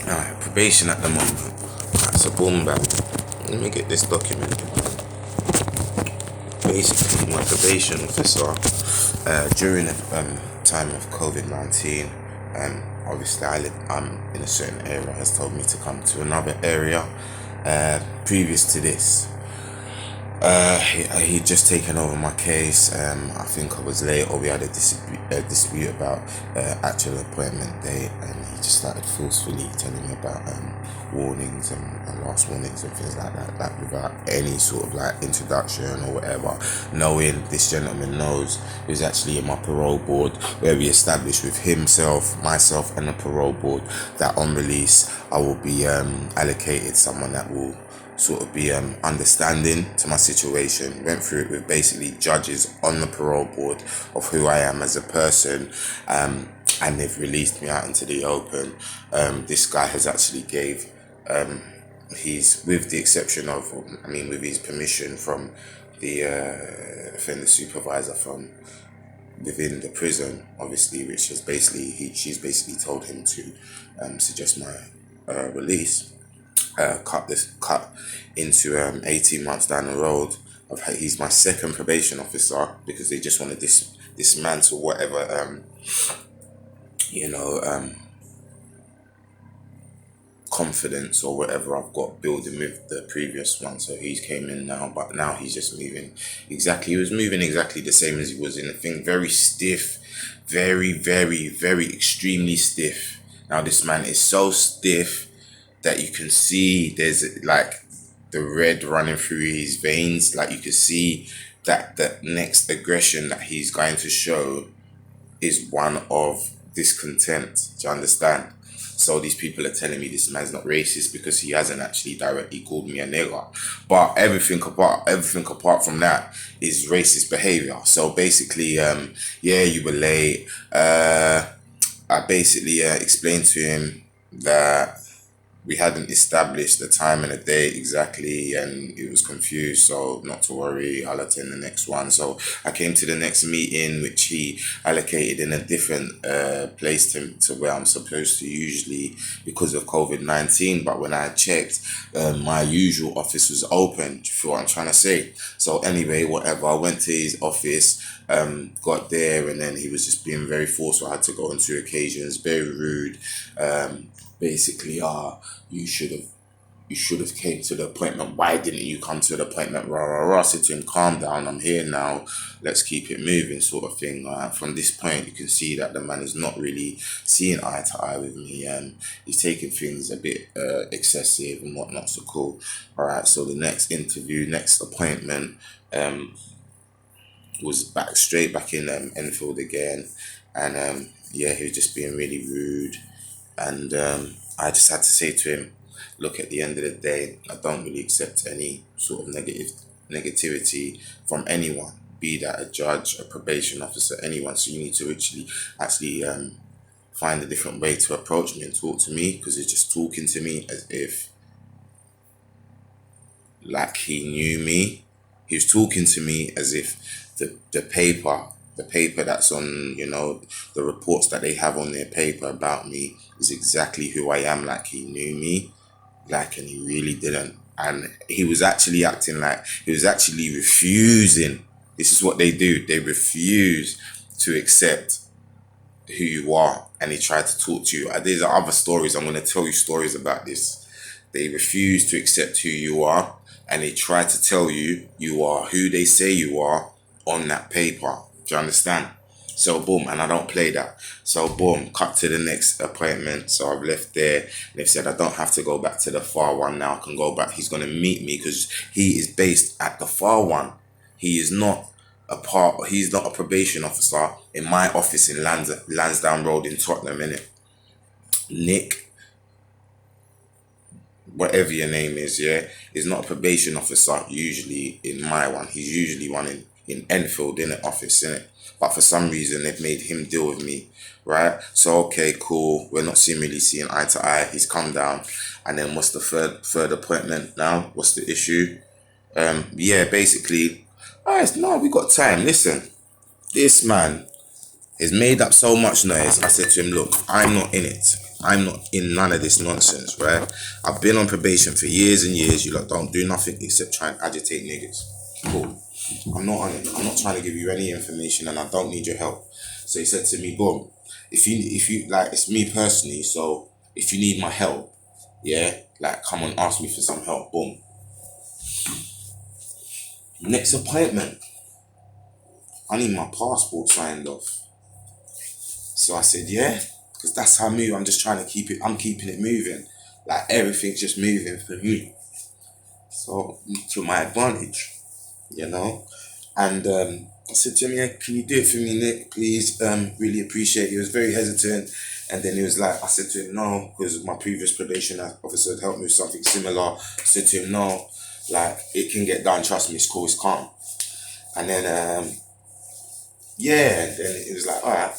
Alright, probation at the moment. Alright, so boom back. Let me get this document. Basically, my probation officer, during the time of COVID-19, obviously I'm in a certain area, has told me to come to another area. Previous to this, he'd just taken over my case. I think I was late, or we had a dispute about actual appointment date, and he just started forcefully telling me about warnings and last warnings and things like that, like without any sort of like introduction or whatever. Knowing this gentleman knows he was actually in my parole board, where we established with himself, myself, and the parole board that on release I will be allocated someone that will sort of be understanding to my situation. Went through it with basically judges on the parole board of who I am as a person, and they've released me out into the open. This guy has actually gave, he's, with the exception of, with his permission from the offender supervisor from within the prison, obviously, which is basically, she's basically told him to suggest my release. Cut into 18 months down the road. He's my second probation officer because they just want to dismantle whatever confidence or whatever I've got building with the previous one. So he's came in now, but now he's just moving exactly. He was moving exactly the same as he was in the thing. Very stiff, very, very, very extremely stiff. Now this man is so stiff that you can see there's like the red running through his veins. Like you can see that the next aggression that he's going to show is one of discontent. Do you understand? So these people are telling me this man's not racist because he hasn't actually directly called me a nigger. But everything apart from that is racist behavior. So basically, you were late. I basically explained to him that we hadn't established the time and the date exactly, and it was confused. So not to worry, I'll attend the next one. So I came to the next meeting, which he allocated in a different place to where I'm supposed to usually because of COVID-19. But when I checked, my usual office was open. Do you feel what I'm trying to say? So anyway, whatever. I went to his office, got there, and then he was just being very forceful. I had to go on 2 occasions, very rude. Basically, you should have came to the appointment. Why didn't you come to the appointment? Rah, rah, rah. I said to him, calm down, I'm here now. Let's keep it moving, sort of thing. From this point, you can see that the man is not really seeing eye to eye with me, and he's taking things a bit excessive and whatnot. So cool. All right. So the next appointment, was straight back in Enfield again, and he was just being really rude. And I just had to say to him, look, at the end of the day, I don't really accept any sort of negativity from anyone, be that a judge, a probation officer, anyone. So you need to actually find a different way to approach me and talk to me, because he's just talking to me as if like he knew me. He was talking to me as if the paper that's on, the reports that they have on their paper about me is exactly who I am, like he knew me, and he really didn't. And he was actually acting like he was actually refusing. This is what they do. They refuse to accept who you are, and he tried to talk to you. There's other stories. I'm going to tell you stories about this. They refuse to accept who you are, and they try to tell you you are who they say you are on that paper. Do you understand? So boom, and I don't play that. So boom, cut to the next appointment. So I've left there, and they've said I don't have to go back to the far one now. I can go back. He's going to meet me because he is based at the far one. He is not he's not a probation officer in my office in Lansdowne Road in Tottenham, innit? Nick, whatever your name is, is not a probation officer usually in my one. He's usually one in Enfield in the office, innit? But for some reason they've made him deal with me, right? So okay, cool. We're not really seeing eye to eye. He's come down, and then what's the third appointment now? What's the issue? Basically, alright, no, we got time. Listen, this man has made up so much noise. I said to him, look, I'm not in it. I'm not in none of this nonsense, right? I've been on probation for years and years. You lot don't do nothing except try and agitate niggas. Cool. I'm not on it. I'm not trying to give you any information, and I don't need your help. So he said to me, boom, if you like, it's me personally. So if you need my help, yeah, like come and ask me for some help. Boom. Next appointment, I need my passport signed off. So I said, yeah, because that's how I move. I'm just trying to keep it. I'm keeping it moving. Like everything's just moving for me. So to my advantage, you know. And I said to him, yeah, can you do it for me, Nick, please? Really appreciate it. He was very hesitant. And then he was like, I said to him, no, because my previous probation officer had helped me with something similar. I said to him, no, like, it can get done. Trust me, it's cool, it's calm. And then, yeah, and then it was like, all right,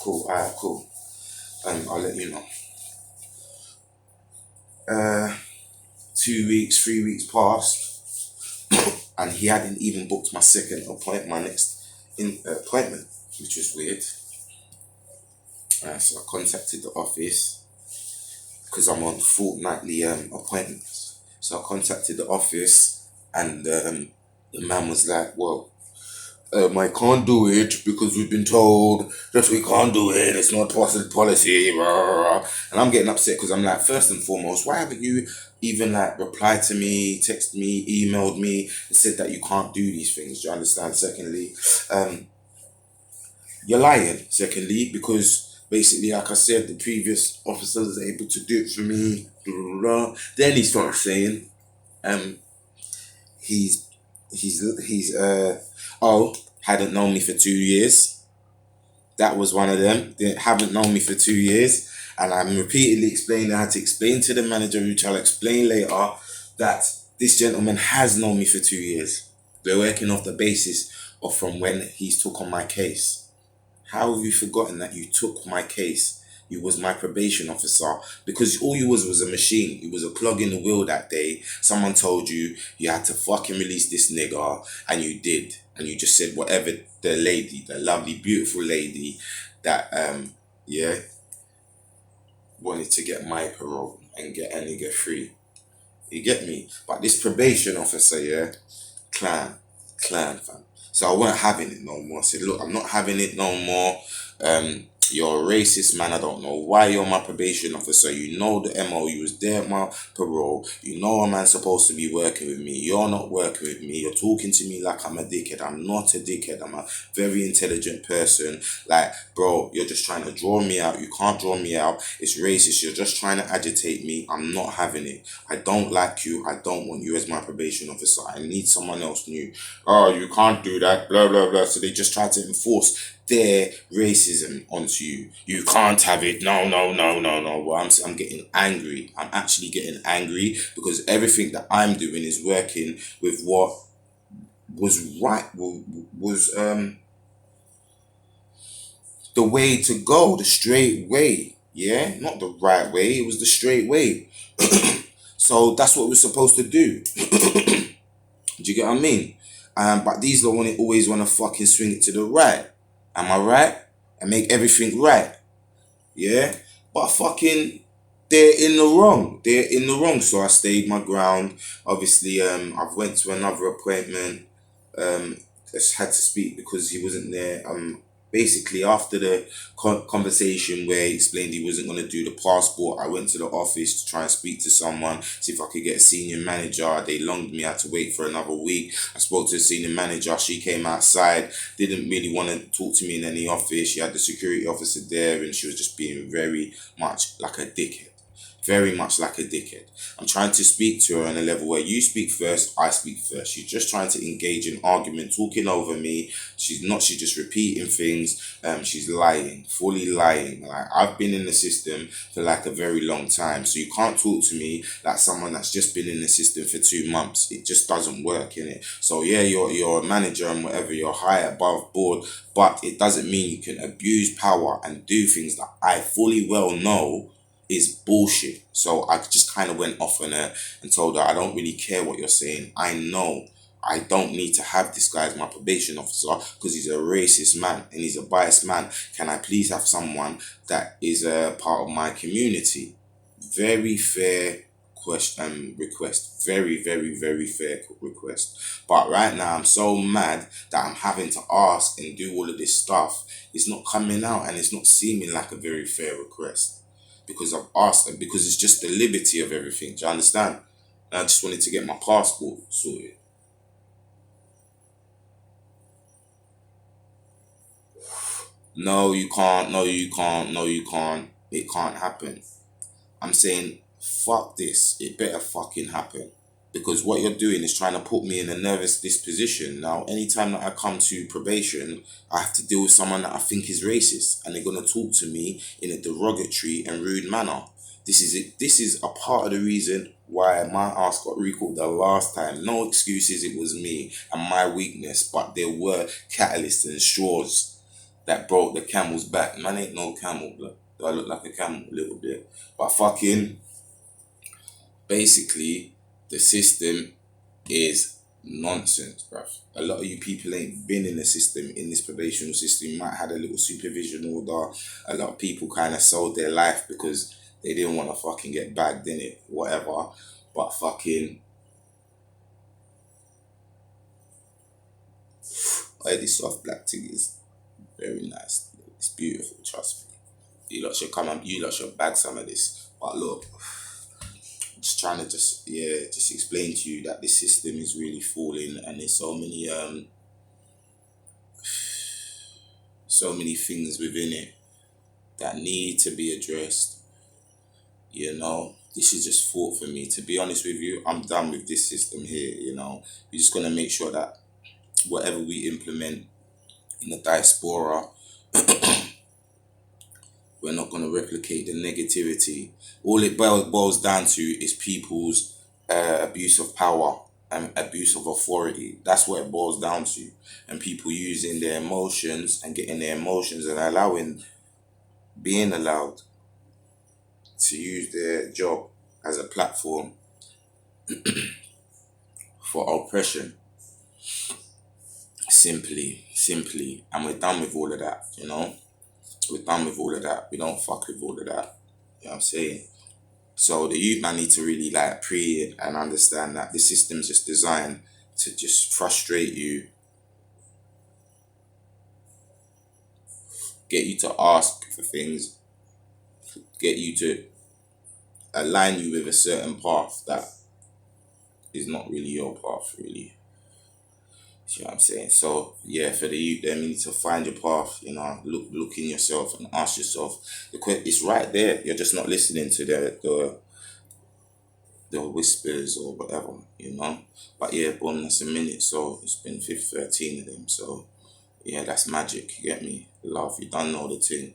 cool. I'll let you know. 2 weeks, 3 weeks passed, and he hadn't even booked my second appointment, my next appointment, which was weird. So I contacted the office because I'm on fortnightly appointments. So I contacted the office, and the man was like, well, I can't do it because we've been told that we can't do it. It's not policy. Rah, rah, rah. And I'm getting upset because I'm like, first and foremost, why haven't you even like replied to me, texted me, emailed me, and said that you can't do these things? Do you understand? Secondly, you're lying. Secondly, because basically, like I said, the previous officer was able to do it for me. Blah, blah, blah. Then he started saying, he's hadn't known me for 2 years. That was one of them. They haven't known me for 2 years, and I'm repeatedly explaining. I had to explain to the manager, which I'll explain later, that this gentleman has known me for 2 years. They're working off the basis of from when he's took on my case. How have you forgotten that you took my case? You was my probation officer, because all you was a machine. You was a plug in the wheel that day. Someone told you you had to fucking release this nigga, and you did. And you just said whatever the lady, the lovely, beautiful lady that, wanted to get my parole and get a nigga free. You get me? But this probation officer, yeah, clan, fam. So I weren't having it no more. I said, look, I'm not having it no more. You're a racist, man. I don't know why you're my probation officer. You know the MO. You was there at my parole. You know a man's supposed to be working with me. You're not working with me. You're talking to me like I'm a dickhead. I'm not a dickhead. I'm a very intelligent person. Like, bro, you're just trying to draw me out. You can't draw me out. It's racist. You're just trying to agitate me. I'm not having it. I don't like you. I don't want you as my probation officer. I need someone else new. Oh, you can't do that. Blah, blah, blah. So they just try to enforce their racism onto you. You can't have it. No. Well, I'm getting angry. I'm actually getting angry because everything that I'm doing is working with what was right, was the way to go, the straight way. Yeah, not the right way. It was the straight way. So that's what we're supposed to do. Do you get what I mean? But these lot always want to fucking swing it to the right. Am I right? And make everything right. Yeah? But fucking, they're in the wrong. They're in the wrong. So I stayed my ground. Obviously, I've went to another appointment. Just had to speak because he wasn't there. Basically, after the conversation where he explained he wasn't going to do the passport, I went to the office to try and speak to someone, see if I could get a senior manager. They longed me. I had to wait for another week. I spoke to the senior manager. She came outside, didn't really want to talk to me in any office. She had the security officer there, and she was just being very much like a dickhead. Very much like a dickhead. I'm trying to speak to her on a level where you speak first, I speak first. She's just trying to engage in argument, talking over me. She's just repeating things. She's lying, fully lying. Like, I've been in the system for like a very long time. So you can't talk to me like someone that's just been in the system for 2 months. It just doesn't work, innit? So yeah, you're a manager and whatever, you're high above board, but it doesn't mean you can abuse power and do things that I fully well know is bullshit. So I just kind of went off on her and told her, I don't really care what you're saying. I know I don't need to have this guy as my probation officer because he's a racist man and he's a biased man. Can I please have someone that is a part of my community? Very fair request. Very, very, very fair request. But right now I'm so mad that I'm having to ask and do all of this stuff. It's not coming out and it's not seeming like a very fair request. Because I've asked them, because it's just the liberty of everything. Do you understand? And I just wanted to get my passport sorted. No, you can't. No, you can't. No, you can't. It can't happen. I'm saying, fuck this. It better fucking happen. Because what you're doing is trying to put me in a nervous disposition. Now, anytime that I come to probation, I have to deal with someone that I think is racist, and they're gonna talk to me in a derogatory and rude manner. This is it. This is a part of the reason why my ass got recalled the last time. No excuses. It was me and my weakness, but there were catalysts and straws that broke the camel's back. Man ain't no camel, blood. Do I look like a camel a little bit? But fucking basically, the system is nonsense, bruv. A lot of you people ain't been in the system, in this probational system. You might have had a little supervision order. A lot of people kind of sold their life because they didn't want to fucking get bagged in it, whatever. But fucking, this soft black thing is very nice. It's beautiful, trust me. You lot should come and you lot should bag some of this. But look, just trying to just explain to you that this system is really falling, and there's so many things within it that need to be addressed. This is just thought for me. To be honest with you, I'm done with this system here. We're just gonna make sure that whatever we implement in the diaspora, we're not going to replicate the negativity. All it boils down to is people's abuse of power and abuse of authority. That's what it boils down to. And people using their emotions and getting their emotions and being allowed to use their job as a platform for oppression. Simply. And we're done with all of that. We're done with all of that. We don't fuck with all of that. You know what I'm saying? So the youth man need to really like pre and understand that the system's just designed to just frustrate you, get you to ask for things, get you to align you with a certain path that is not really your path, really. You know what I'm saying? So yeah, for the youth, then you need to find your path. Look in yourself and ask yourself. It's right there. You're just not listening to the whispers or whatever. But yeah, boom, that's a minute. So it's been 13 of them. So yeah, that's magic. You get me? Love, you don't know the thing.